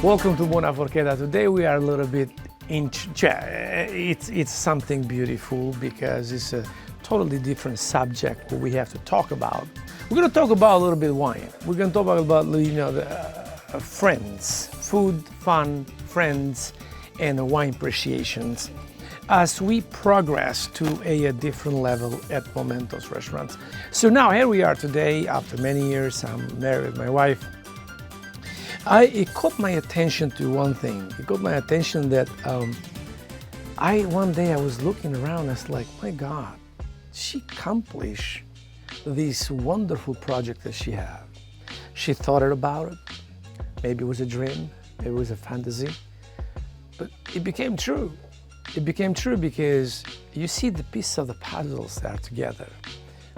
Welcome to Buona Forchetta. Today we are a little bit it's something beautiful because it's a totally different subject that we have to talk about. We're going to talk about a little bit wine. We're going to talk about friends, food, fun, friends, and wine appreciations as we progress to a different level at Momento's restaurants. So now here we are today after many years. I'm married with my wife. It caught my attention to one thing. It caught my attention that one day I was looking around, I was like, my God, she accomplished this wonderful project that she had. She thought about it. Maybe it was a dream, maybe it was a fantasy, but it became true. It became true because you see the pieces of the puzzles that are together.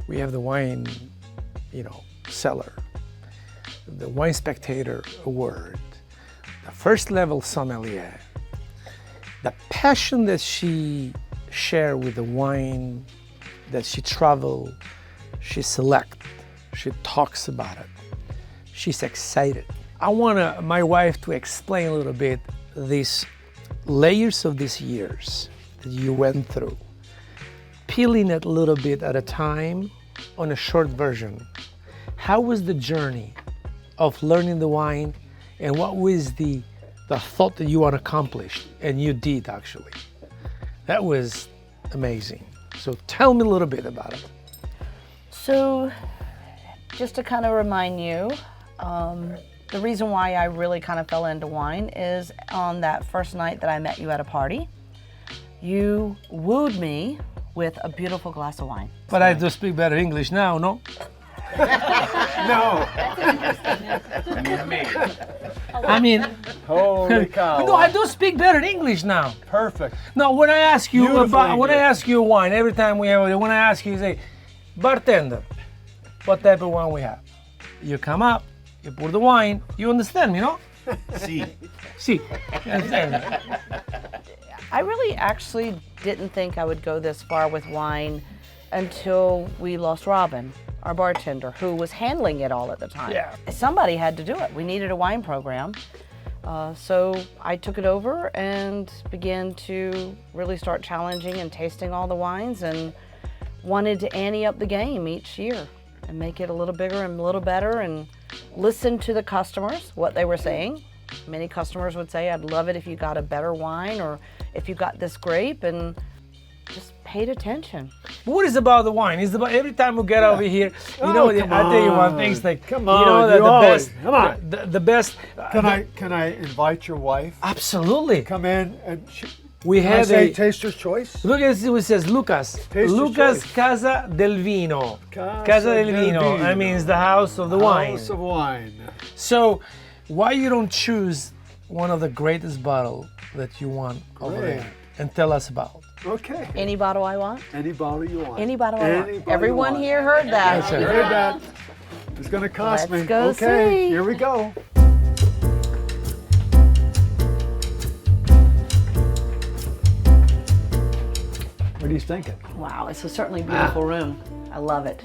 We have the wine, cellar, the Wine Spectator Award, the first level sommelier, the passion that she shared with the wine, that she traveled, she select, she talks about it, she's excited. I want my wife to explain a little bit these layers of these years that you went through, peeling it a little bit at a time on a short version. How was the journey of learning the wine, and what was the thought that you want to accomplish, and you did actually? That was amazing. So tell me a little bit about it. So just to kind of remind you, the reason why I really kind of fell into wine is on that first night that I met you at a party, you wooed me with a beautiful glass of wine. But I do speak better English now, no? No. I mean, Holy cow. no, I do speak better English now. Perfect. No, when I ask you Beautiful when I English. ask you wine, every time when I ask you, say, bartender, what type of wine we have? You come up, you pour the wine, you understand me, no? See. See, you understand. I really actually didn't think I would go this far with wine until we lost Robin, our bartender, who was handling it all at the time. Yeah. Somebody had to do it. We needed a wine program. So I took it over and began to really start challenging and tasting all the wines, and wanted to ante up the game each year and make it a little bigger and a little better, and listen to the customers, what they were saying. Many customers would say, I'd love it if you got a better wine, or if you got this grape, and just paid attention. What is about the wine? It's about every time we get over here, Oh, I tell you one thing, it's like, Come on, the you always- best, come on. the best. Can I invite your wife? Absolutely. Come in and We can I have say a, taster's choice? look at this, it says Lucas. Taster's Lucas choice. Casa del Vino. Casa del del Vino. Vino. That means the house of the wine. House of wine. So, why you don't choose one of the greatest bottle that you want over Great. there and tell us about? Okay. Any bottle I want? Any bottle you want. Any bottle I Any want. bottle you Everyone want. here heard that. That's You it. heard that? It's going to cost Let's me. go Okay, see. here we go. What are you thinking? Wow, it's a certainly beautiful room. I love it.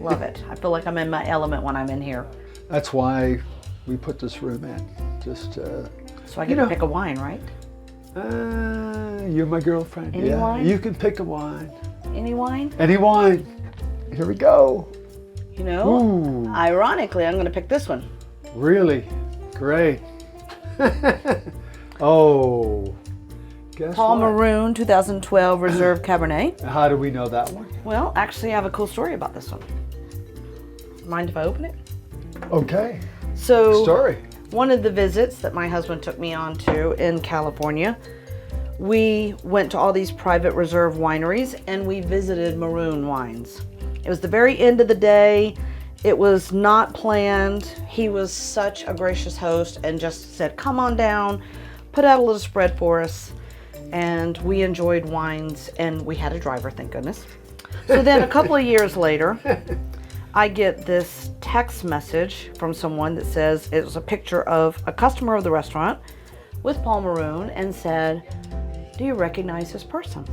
Love it. I feel like I'm in my element when I'm in here. That's why we put this room in. Just, So I get You to know- pick a wine, right? you're my girlfriend. Any yeah, wine? you can pick a wine. Any wine? Any wine. Here we go. You know, Ooh, ironically, I'm going to pick this one. really? Great. Oh, guess Paul what? Maroon 2012 Reserve Cabernet. How do we know that one? Well, actually, I have a cool story about this one. Mind if I open it? Okay, So, story. one of the visits that my husband took me on to in California, we went to all these private reserve wineries and we visited Maroon wines. It was the very end of the day. It was not planned. He was such a gracious host and just said, come on down, put out a little spread for us. And we enjoyed wines, and we had a driver, thank goodness. So then a couple of years later, I get this text message from someone that says it was a picture of a customer of the restaurant with Paul Maroon and said, do you recognize this person?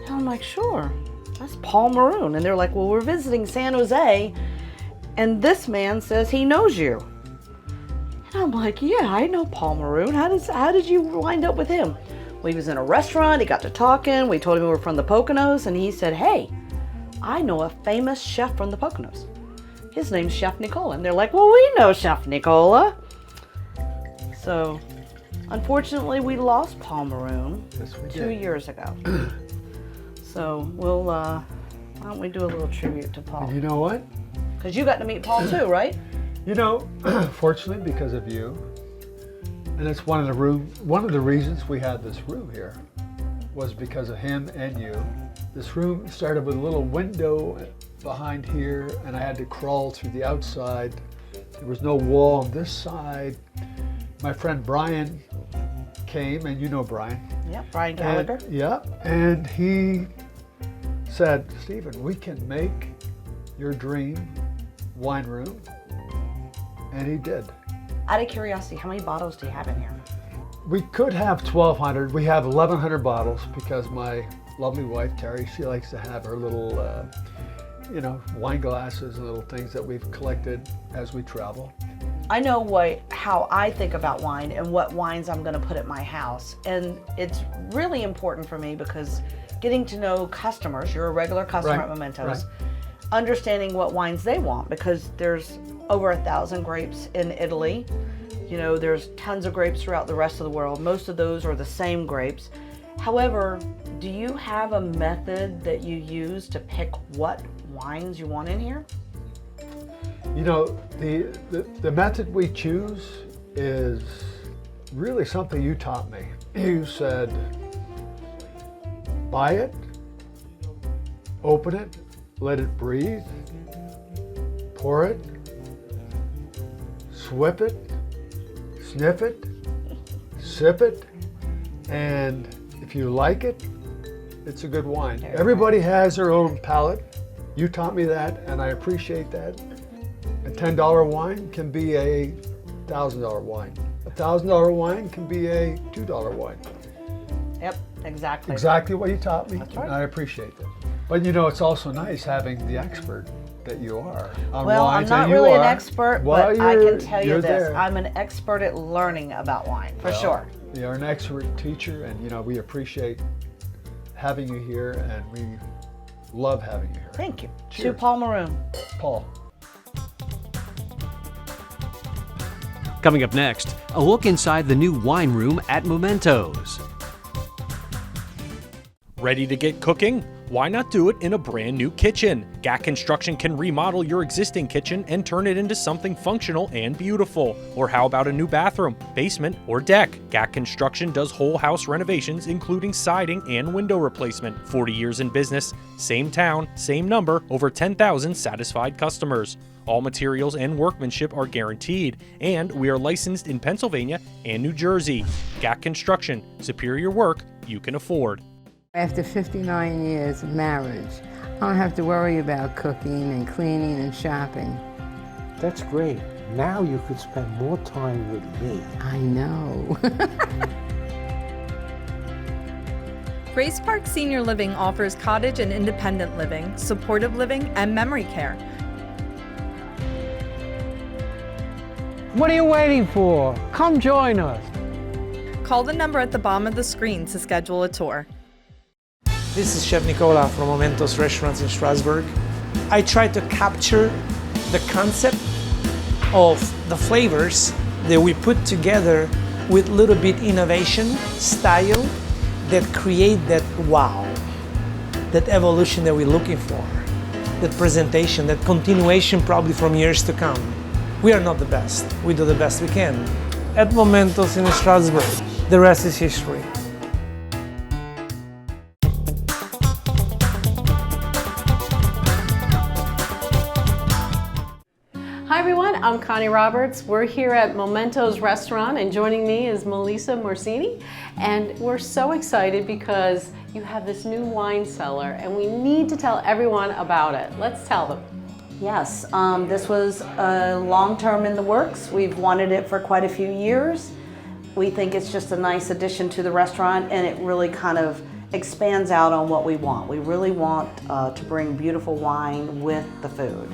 And I'm like, sure, that's Paul Maroon. And they're like, well, we're visiting San Jose and this man says he knows you. And I'm like, yeah, I know Paul Maroon. How did you wind up with him? Well, he was in a restaurant, he got to talking, we told him we were from the Poconos, and he said, hey, I know a famous chef from the Poconos. His name's Chef Nicola. And they're like, well, we know Chef Nicola. So, unfortunately, we lost Paul Maroon 2 years ago. So, we'll, why don't we do a little tribute to Paul? And you know what? Because you got to meet Paul too, right? You know, fortunately because of you, and it's one of the reasons we had this room here was because of him and you. This room started with a little window behind here, and I had to crawl through the outside. There was no wall on this side. My friend Brian came, and you know Brian. Yeah, Brian Gallagher. And he said, Stephen, we can make your dream wine room, and he did. Out of curiosity, how many bottles do you have in here? We could have 1,200. We have 1,100 bottles because my lovely wife, Terry, she likes to have her little, wine glasses and little things that we've collected as we travel. I know how I think about wine and what wines I'm going to put at my house. And it's really important for me because getting to know customers, you're a regular customer at Momento's, understanding what wines they want, because there's over 1,000 grapes in Italy. You know, there's tons of grapes throughout the rest of the world. Most of those are the same grapes. However, do you have a method that you use to pick what wines you want in here? You know, the method we choose is really something you taught me. You said, buy it, open it, let it breathe, pour it, swip it, sniff it, sip it, and if you like it, it's a good wine. Everybody has their own palate. You taught me that, and I appreciate that. A $10 wine can be a $1,000 wine. A $1,000 wine can be a $2 wine. Yep, exactly. Exactly what you taught me, That's right. and I appreciate that. But you know, it's also nice having the expert that you are on Well, wines. I'm not really an expert, but I can tell you this. There. I'm an expert at learning about wine, for sure. You're an expert teacher, and you know, we appreciate having you here, and we love having you here. Thank you. Cheers. To Paul Maroon. Paul. Coming up next, a look inside the new wine room at Momento's. Ready to get cooking? Why not do it in a brand new kitchen? GAC Construction can remodel your existing kitchen and turn it into something functional and beautiful. Or how about a new bathroom, basement, or deck? GAC Construction does whole house renovations, including siding and window replacement. 40 years in business, same town, same number, over 10,000 satisfied customers. All materials and workmanship are guaranteed, and we are licensed in Pennsylvania and New Jersey. GAC Construction, superior work you can afford. After 59 years of marriage, I don't have to worry about cooking and cleaning and shopping. That's great. Now you could spend more time with me. I know. Grace Park Senior Living offers cottage and independent living, supportive living, and memory care. What are you waiting for? Come join us. Call the number at the bottom of the screen to schedule a tour. This is Chef Nicolas from Momento's restaurants in Stroudsburg. I try to capture the concept of the flavors that we put together with a little bit innovation, style, that create that wow, that evolution that we're looking for, that presentation, that continuation probably from years to come. We are not the best. We do the best we can. At Momento's in Stroudsburg, the rest is history. Hi everyone, I'm Connie Roberts. We're here at Momento's restaurant, and joining me is Melisa Mersini. And we're so excited because you have this new wine cellar and we need to tell everyone about it. Let's tell them. Yes, this was long-term in the works. We've wanted it for quite a few years. We think it's just a nice addition to the restaurant, and it really kind of expands out on what we want. We really want to bring beautiful wine with the food.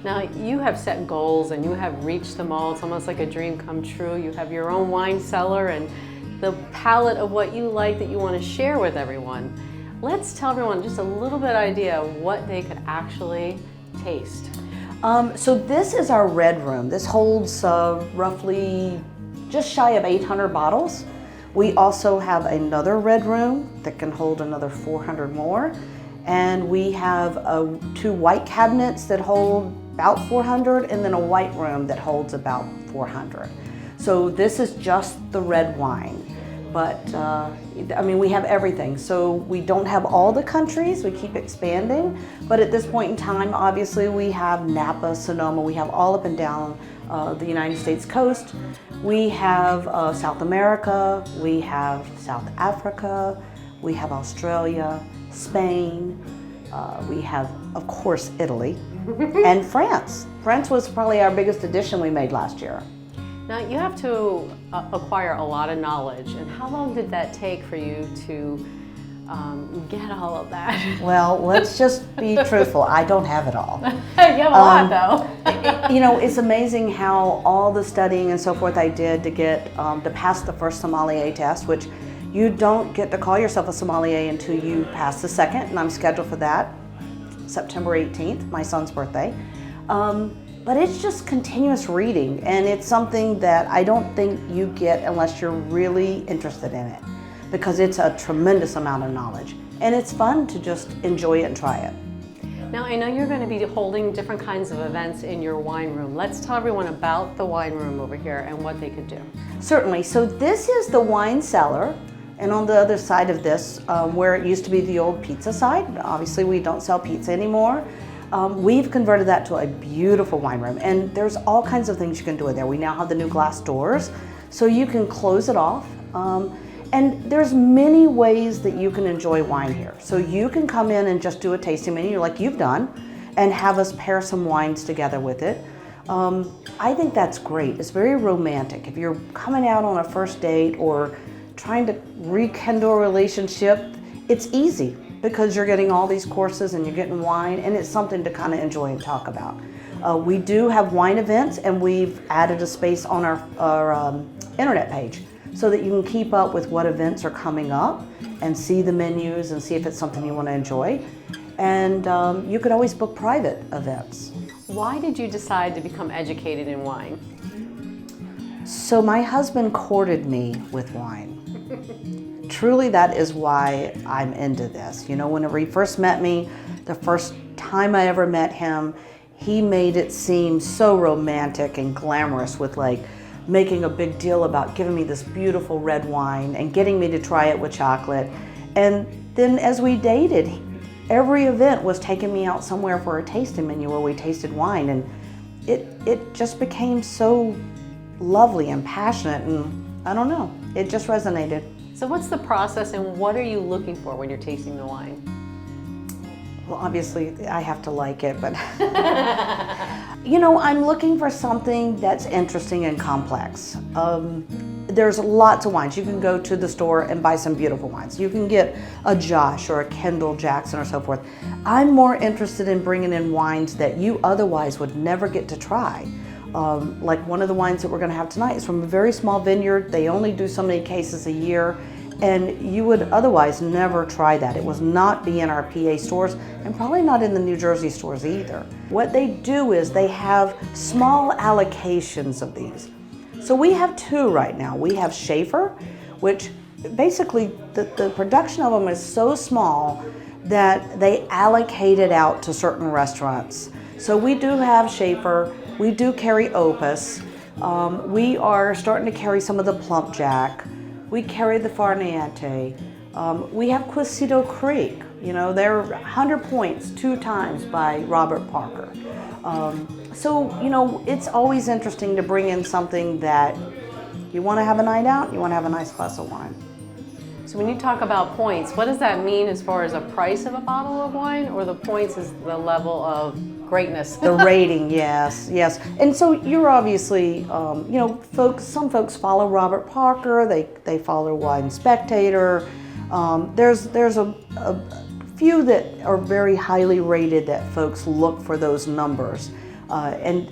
Now, you have set goals and you have reached them all. It's almost like a dream come true. You have your own wine cellar and the palette of what you like that you want to share with everyone. Let's tell everyone just a little bit idea of what they could actually taste. So this is our red room. This holds roughly just shy of 800 bottles. We also have another red room that can hold another 400 more. And we have 2 white cabinets that hold about 400, and then a white room that holds about 400. So this is just the red wine. But I mean, we have everything. So we don't have all the countries, we keep expanding. But at this point in time, obviously we have Napa, Sonoma, we have all up and down the United States coast. We have South America, we have South Africa, we have Australia, Spain, we have, of course, Italy, and France. France was probably our biggest addition we made last year. Now, you have to acquire a lot of knowledge, and how long did that take for you to get all of that? Well, let's just be truthful. I don't have it all. You have a lot, though. You know, it's amazing how all the studying and so forth I did to get to pass the first sommelier test, which you don't get to call yourself a sommelier until you pass the second, and I'm scheduled for that September 18th, my son's birthday. But it's just continuous reading, and it's something that I don't think you get unless you're really interested in it, because it's a tremendous amount of knowledge, and it's fun to just enjoy it and try it. Now, I know you're going to be holding different kinds of events in your wine room. Let's tell everyone about the wine room over here and what they could do. Certainly. So this is the wine cellar, and on the other side of this, where it used to be the old pizza side, obviously we don't sell pizza anymore. We've converted that to a beautiful wine room, and there's all kinds of things you can do in there. We now have the new glass doors, so you can close it off. And there's many ways that you can enjoy wine here. So you can come in and just do a tasting menu like you've done and have us pair some wines together with it. I think that's great. It's very romantic. If you're coming out on a first date or trying to rekindle a relationship, it's easy because you're getting all these courses and you're getting wine, and it's something to kind of enjoy and talk about. We do have wine events, and we've added a space on our internet page so that you can keep up with what events are coming up and see the menus and see if it's something you want to enjoy. And you could always book private events. Why did you decide to become educated in wine? So my husband courted me with wine. Truly, that is why I'm into this. You know, whenever he first met me, the first time I ever met him, he made it seem so romantic and glamorous with like making a big deal about giving me this beautiful red wine and getting me to try it with chocolate. And then as we dated, every event was taking me out somewhere for a tasting menu where we tasted wine, and it just became so lovely and passionate, and I don't know, it just resonated. So what's the process, and what are you looking for when you're tasting the wine? Well, obviously I have to like it, but you know, I'm looking for something that's interesting and complex. There's lots of wines. You can go to the store and buy some beautiful wines. You can get a Josh or a Kendall Jackson or so forth. I'm more interested in bringing in wines that you otherwise would never get to try. Like one of the wines that we're going to have tonight is from a very small vineyard. They only do so many cases a year, and you would otherwise never try that. It will not be in our PA stores, and probably not in the New Jersey stores either. What they do is they have small allocations of these. So we have 2 right now. We have Schaefer, which basically the production of them is so small that they allocate it out to certain restaurants. So we do have Schaefer. We do carry Opus. We are starting to carry some of the Plump Jack. We carry the Farniente. We have Quisito Creek. You know, they're 100 points 2 times by Robert Parker. So, you know, it's always interesting to bring in something that you want to have a night out, you want to have a nice glass of wine. So when you talk about points, what does that mean as far as a price of a bottle of wine, or the points is the level of greatness? The rating, yes, yes. And so you're obviously, you know, some folks follow Robert Parker, they follow Wine Spectator. There's a few that are very highly rated that folks look for those numbers. And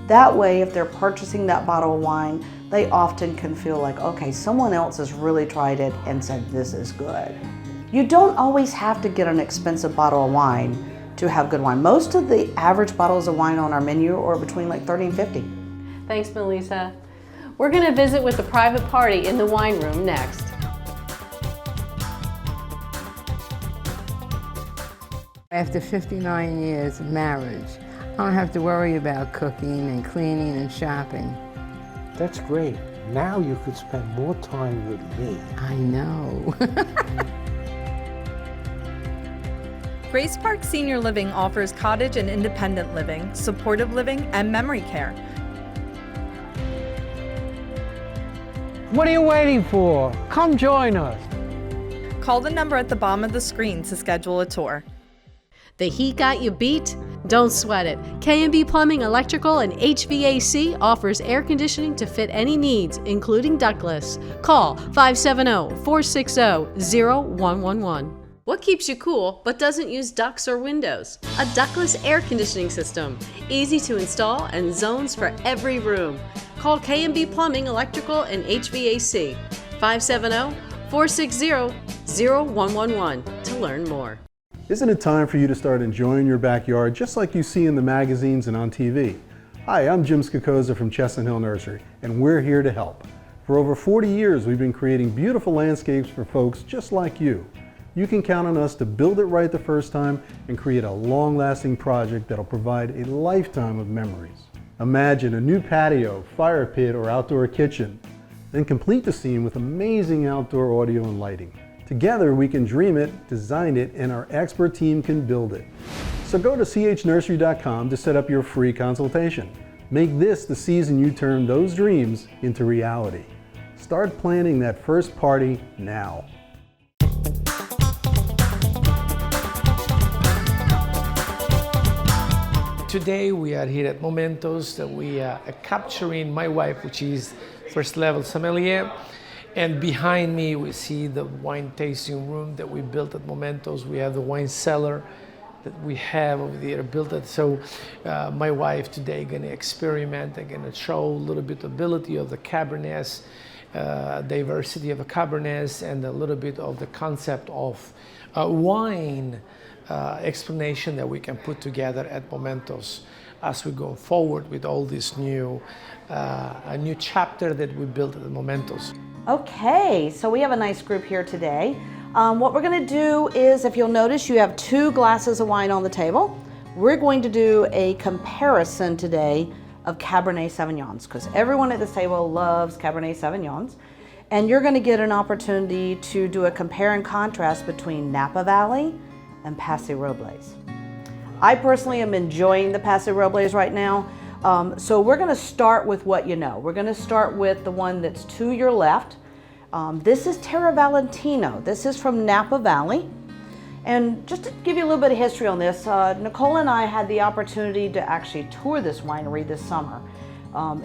that way, if they're purchasing that bottle of wine, they often can feel like, okay, someone else has really tried it and said this is good. You don't always have to get an expensive bottle of wine to have good wine. Most of the average bottles of wine on our menu are between like 30 and 50. Thanks, Melisa. We're going to visit with the private party in the wine room next. After 59 years of marriage, I don't have to worry about cooking and cleaning and shopping. That's great. Now you could spend more time with me. I know. Grace Park Senior Living offers cottage and independent living, supportive living, and memory care. What are you waiting for? Come join us. Call the number at the bottom of the screen to schedule a tour. The heat got you beat? Don't sweat it. K&B Plumbing, Electrical, and HVAC offers air conditioning to fit any needs, including ductless. Call 570-460-0111. What keeps you cool but doesn't use ducts or windows? A ductless air conditioning system. Easy to install and zones for every room. Call K&B Plumbing, Electrical, and HVAC. 570-460-0111 to learn more. Isn't it time for you to start enjoying your backyard just like you see in the magazines and on TV? Hi, I'm Jim Skakoza from Chestnut Hill Nursery, and we're here to help. For over 40 years, we've been creating beautiful landscapes for folks just like you. You can count on us to build it right the first time and create a long-lasting project that'll provide a lifetime of memories. Imagine a new patio, fire pit, or outdoor kitchen, then complete the scene with amazing outdoor audio and lighting. Together we can dream it, design it, and our expert team can build it. So go to chnursery.com to set up your free consultation. Make this the season you turn those dreams into reality. Start planning that first party now. Today we are here at Momento's that we are capturing my wife, which is first level sommelier. And behind me we see the wine tasting room that we built at Momento's. We have the wine cellar that we have over there built it. So my wife today gonna experiment and gonna show a little bit ability of the Cabernets, diversity of the Cabernets, and a little bit of the concept of wine explanation that we can put together at Momento's as we go forward with all this new, a new chapter that we built at Momento's. Okay, so we have a nice group here today. What we're going to do is, if you'll notice, you have 2 glasses of wine on the table. We're going to do a comparison today of Cabernet Sauvignons, because everyone at this table loves Cabernet Sauvignons. And you're going to get an opportunity to do a compare and contrast between Napa Valley and Paso Robles. I personally am enjoying the Paso Robles right now. So we're going to start with what you know. We're going to start with the one that's to your left. This is Terra Valentino. This is from Napa Valley. And just to give you a little bit of history on this, Nicole and I had the opportunity to actually tour this winery this summer.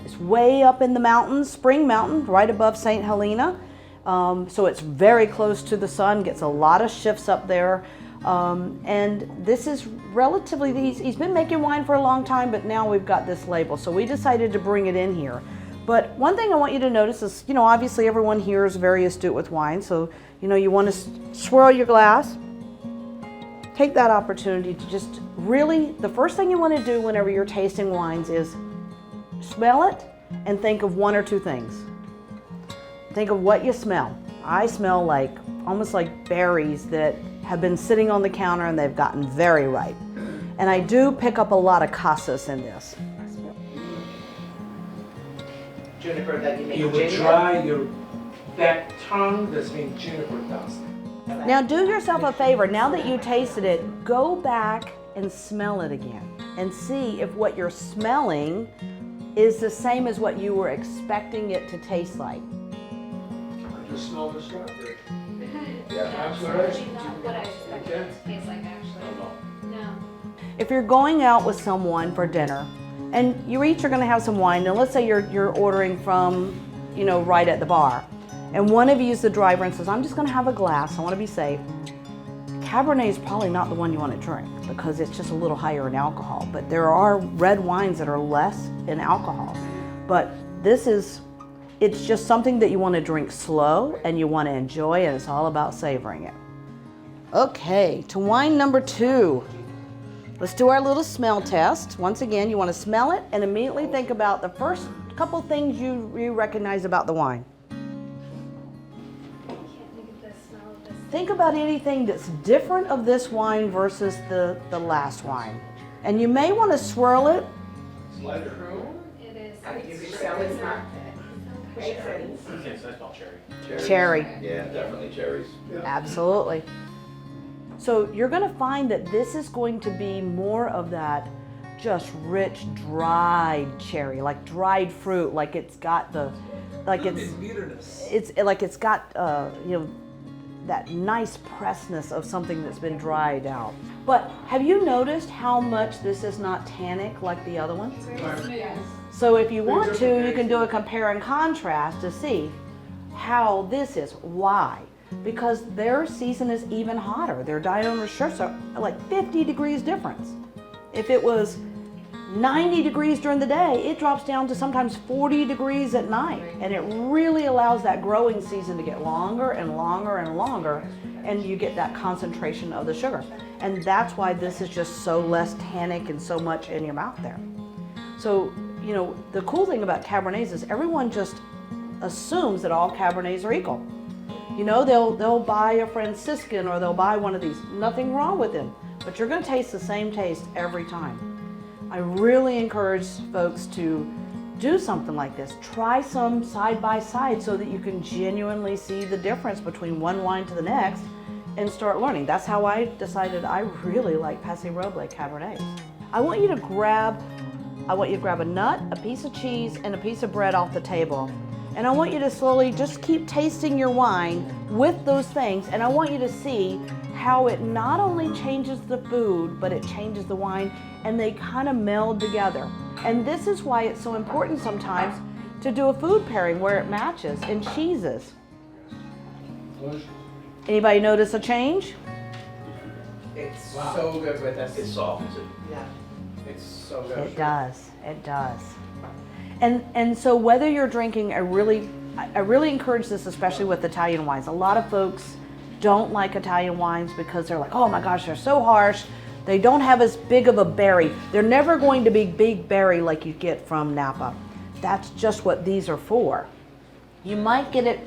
It's way up in the mountains, Spring Mountain, right above St. Helena. So it's very close to the sun, gets a lot of shifts up there. And this is relatively, he's been making wine for a long time, but now we've got this label. So we decided to bring it in here. But one thing I want you to notice is, you know, obviously everyone here is very astute with wine. So, you know, you want to swirl your glass. Take that opportunity to just really, the first thing you want to do whenever you're tasting wines is smell it and think of 1 or 2 things. Think of what you smell. I smell like, almost like berries that have been sitting on the counter and they've gotten very ripe. And I do pick up a lot of casas in this. Juniper that you make. You will dry your back tongue, that's means juniper dust. Now do yourself a favor, now that you tasted it, go back and smell it again and see if what you're smelling is the same as what you were expecting it to taste like. I just smell the strawberry. Yeah, that's not what I expected it to taste like, actually. No. If you're going out with someone for dinner, and you each are going to have some wine, now let's say you're ordering from, you know, right at the bar, and one of you is the driver and says, I'm just going to have a glass, I want to be safe. Cabernet is probably not the one you want to drink because it's just a little higher in alcohol, but there are red wines that are less in alcohol. But it's just something that you want to drink slow and you want to enjoy, and it's all about savoring it. Okay, to wine number 2. Let's do our little smell test. Once again, you want to smell it and immediately think about the first couple things you recognize about the wine. Think about anything that's different of this wine versus the last wine. And you may want to swirl it. It is. You can tell it's not grapefruit. I smell cherry. Cherry. Yeah, definitely cherries. Absolutely. So you're going to find that this is going to be more of that just rich, dried cherry, like dried fruit, like it's got the, like it's like it's got that nice pressness of something that's been dried out. But have you noticed how much this is not tannic like the other one? So if you want to, you can do a compare and contrast to see how this is. Why? Because their season is even hotter. Their diurnal shifts are like 50 degrees difference. If it was 90 degrees during the day, it drops down to sometimes 40 degrees at night. And it really allows that growing season to get longer and longer and longer, and you get that concentration of the sugar. And that's why this is just so less tannic and so much in your mouth there. So, you know, the cool thing about Cabernets is everyone just assumes that all Cabernets are equal. You know, they'll buy a Franciscan or they'll buy one of these. Nothing wrong with them, but you're going to taste the same taste every time. I really encourage folks to do something like this. Try some side by side so that you can genuinely see the difference between one wine to the next and start learning. That's how I decided I really like Passé Roble Cabernets. I want you to grab a nut, a piece of cheese, and a piece of bread off the table. And I want you to slowly just keep tasting your wine with those things, and I want you to see how it not only changes the food, but it changes the wine, and they kind of meld together. And this is why it's so important sometimes to do a food pairing where it matches in cheeses. Anybody notice a change? It's so good with this. It softens it. Yeah. It's so good. It does. It does. And so whether you're drinking I really encourage this, especially with Italian wines. A lot of folks don't like Italian wines because they're like, oh my gosh, they're so harsh. They don't have as big of a berry. They're never going to be big berry like you get from Napa. That's just what these are for. You might get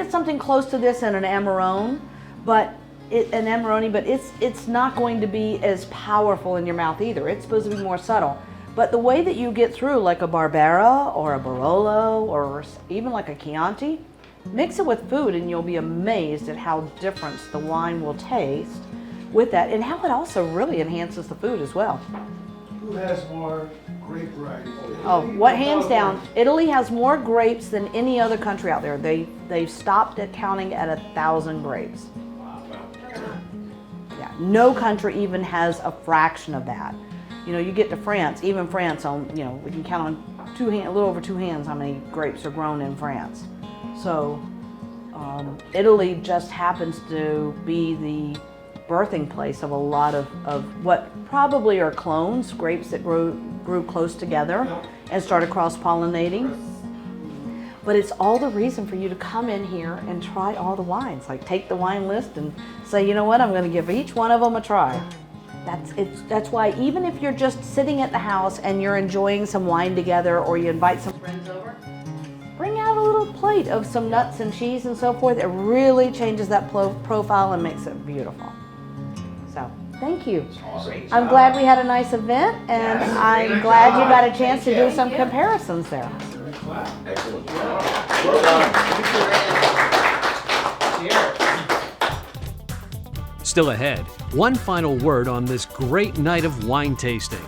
something close to this in an Amarone, but it's not going to be as powerful in your mouth either. It's supposed to be more subtle. But the way that you get through like a Barbera or a Barolo or even like a Chianti, mix it with food and you'll be amazed at how different the wine will taste with that, and how it also really enhances the food as well. Who has more grape varieties? Oh, what hands down, Italy has more grapes than any other country out there. They've stopped at counting at 1,000 grapes. Yeah, no country even has a fraction of that. You know, you get to France, even France, we can count on a little over 2 hands how many grapes are grown in France. So Italy just happens to be the birthing place of a lot of what probably are clones, grapes that grew close together and started cross-pollinating. But it's all the reason for you to come in here and try all the wines. Like take the wine list and say, you know what, I'm going to give each one of them a try. That's why even if you're just sitting at the house and you're enjoying some wine together, or you invite some friends over, bring out a little plate of some nuts and cheese and so forth. It really changes that profile and makes it beautiful. So thank you. I'm glad we had a nice event, and I'm glad you got a chance to do some comparisons there. Excellent. Still ahead, one final word on this great night of wine tasting.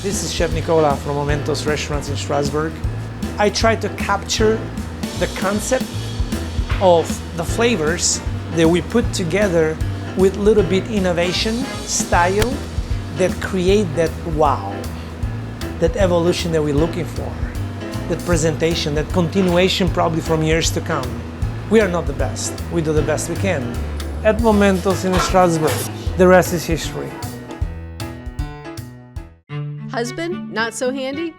This is Chef Nicolas from Momento's restaurants in Stroudsburg. I try to capture the concept of the flavors that we put together with a little bit innovation, style, that create that wow, that evolution that we're looking for, that presentation, that continuation probably from years to come. We are not the best. We do the best we can. At Momento's in Stroudsburg, the rest is history. Husband, not so handy?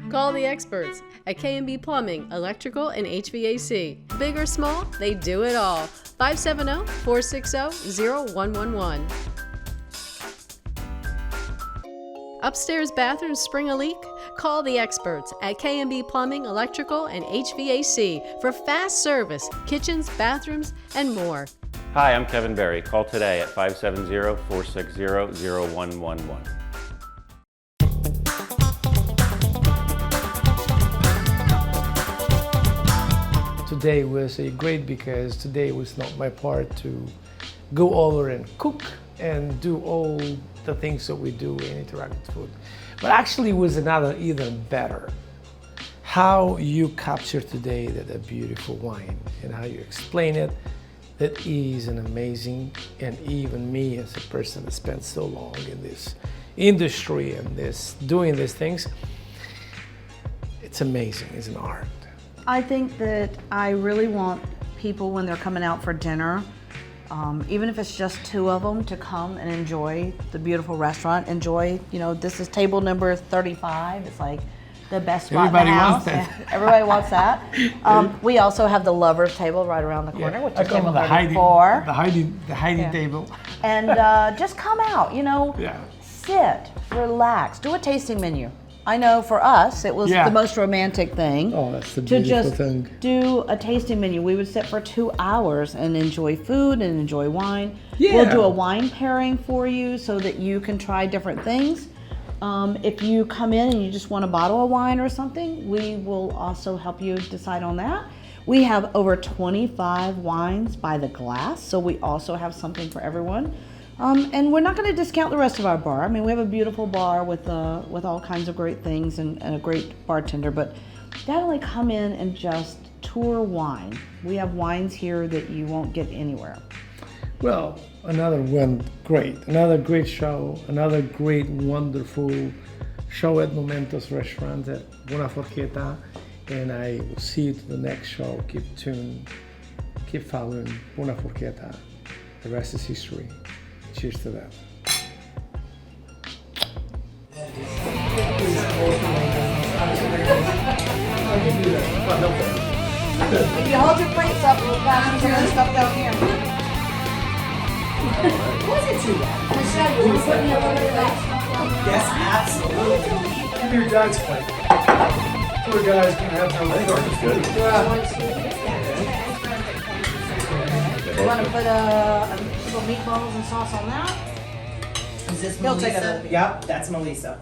Call the experts at K&B Plumbing, Electrical, and HVAC. Big or small, they do it all. 570-460-0111. Upstairs bathroom spring a leak? Call the experts at K&B Plumbing, Electrical, and HVAC for fast service, kitchens, bathrooms, and more. Hi, I'm Kevin Berry. Call today at 570-460-0111. Today was great because today was not my part to go over and cook and do all the things that we do in interact with food. But actually was another even better. How you capture today that beautiful wine and how you explain it, that is an amazing, and even me as a person that spent so long in this industry and doing these things, it's amazing, it's an art. I think that I really want people when they're coming out for dinner, even if it's just two of them, to come and enjoy the beautiful restaurant. Enjoy, this is table number 35. It's like the best spot Everybody in the house. wants that. Everybody wants that. We also have the lovers table right around the corner, which I is call table it the hiding table. And just come out, sit, relax, do a tasting menu. I know for us, it was the most romantic thing. Oh, that's the to beautiful just thing. do a tasting menu. We would sit for 2 hours and enjoy food and enjoy wine. Yeah. We'll do a wine pairing for you so that you can try different things. If you come in and you just want a bottle of wine or something, we will also help you decide on that. We have over 25 wines by the glass, so we also have something for everyone. And we're not going to discount the rest of our bar. I mean, we have a beautiful bar with all kinds of great things and a great bartender, but definitely come in and just tour wine. We have wines here that you won't get anywhere. Well, another great show, another great, wonderful show at Momento's restaurant at Buona Forchetta, and I will see you to the next show. Keep tuned, keep following Buona Forchetta. The rest is history. Cheers to that. If you hold your plates up, we'll pass you some of the stuff down here. Wasn't too bad. Michelle, you want to put me a little bit of that? Yes, absolutely. Give me your dad's plate. Poor guy's gonna have no way. You want to put little meatballs and sauce on that? Is this He'll take Melisa? it. Yep, that's Melisa.